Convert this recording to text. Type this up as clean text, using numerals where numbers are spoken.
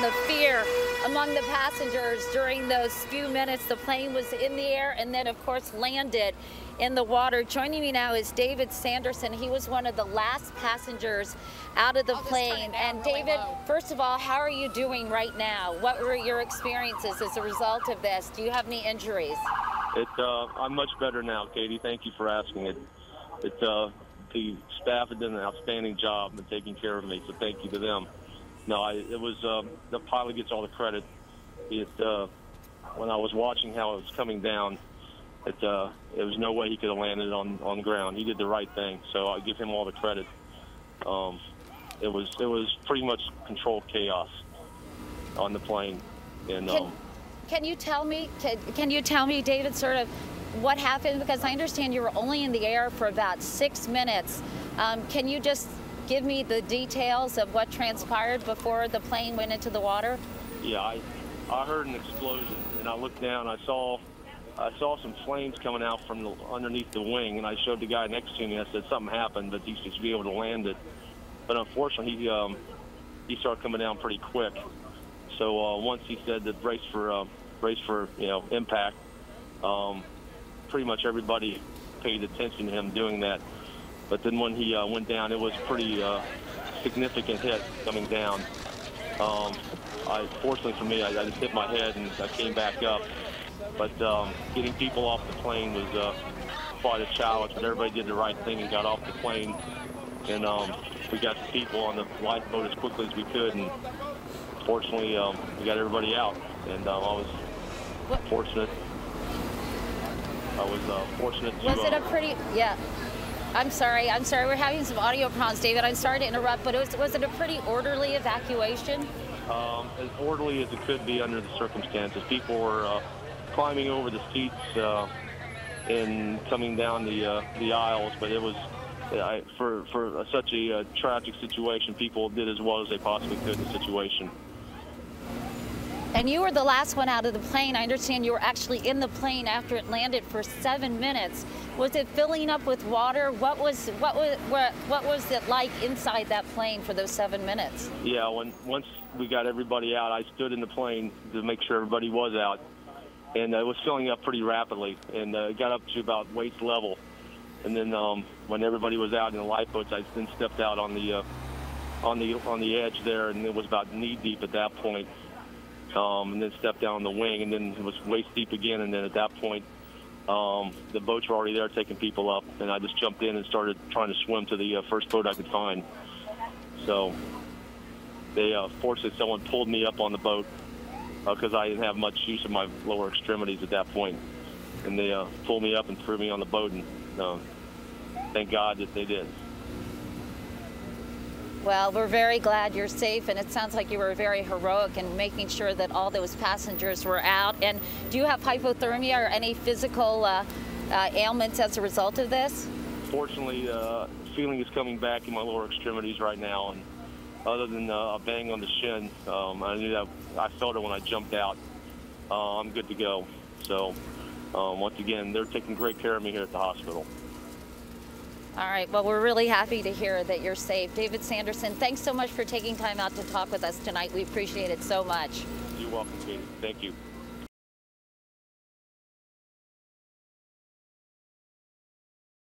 and the fear among the passengers during those few minutes the plane was in the air and then, of course, landed in the water. Joining me now is David Sanderson. He was one of the last passengers out of the plane. And David, first of all, how are you doing right now? What were your experiences as a result of this? Do you have any injuries? I'm much better now, Katie. Thank you for asking it. The staff had done an outstanding job in taking care of me, so thank you to them. No, the pilot gets all the credit. When I was watching how it was coming down, there was no way he could have landed on the ground. He did the right thing, so I give him all the credit. It was pretty much controlled chaos on the plane, and Can you tell me, David, sort of what happened? Because I understand you were only in the air for about 6 minutes. Can you just give me the details of what transpired before the plane went into the water? Yeah, I heard an explosion, and I looked down. I saw some flames coming out from underneath the wing, and I showed the guy next to me. I said something happened, but he should be able to land it. But unfortunately, he started coming down pretty quick. So once he said that brace for impact, pretty much everybody paid attention to him doing that. But then when he went down, it was pretty significant hit coming down. Fortunately for me, I just hit my head and I came back up. But getting people off the plane was quite a challenge. But everybody did the right thing and got off the plane. And we got the people on the lifeboat as quickly as we could. And fortunately, we got everybody out. And I was fortunate. Was it a pretty, yeah. I'm sorry, we're having some audio problems, David. I'm sorry to interrupt, but was it a pretty orderly evacuation? As orderly as it could be under the circumstances. People were climbing over the seats and coming down the aisles, but it was, for such a tragic situation, people did as well as they possibly could in the situation. And you were the last one out of the plane. I understand you were actually in the plane after it landed for 7 minutes. Was it filling up with water? What was it like inside that plane for those 7 minutes? Yeah, once we got everybody out, I stood in the plane to make sure everybody was out, and it was filling up pretty rapidly, and it got up to about waist level. And then when everybody was out in the lifeboats, I then stepped out on the edge there, and it was about knee deep at that point. And then stepped down the wing, and then it was waist deep again. And then at that point, the boats were already there taking people up, and I just jumped in and started trying to swim to the first boat I could find. So fortunately, someone pulled me up on the boat because I didn't have much use of my lower extremities at that point. And they pulled me up and threw me on the boat, and thank God that they did. Well, we're very glad you're safe, and it sounds like you were very heroic in making sure that all those passengers were out. And do you have hypothermia or any physical ailments as a result of this? Fortunately, feeling is coming back in my lower extremities right now, and other than a bang on the shin, I knew that I felt it when I jumped out. I'm good to go. So once again, they're taking great care of me here at the hospital. All right, well, we're really happy to hear that you're safe. David Sanderson, thanks so much for taking time out to talk with us tonight. We appreciate it so much. You're welcome, Katie. Thank you.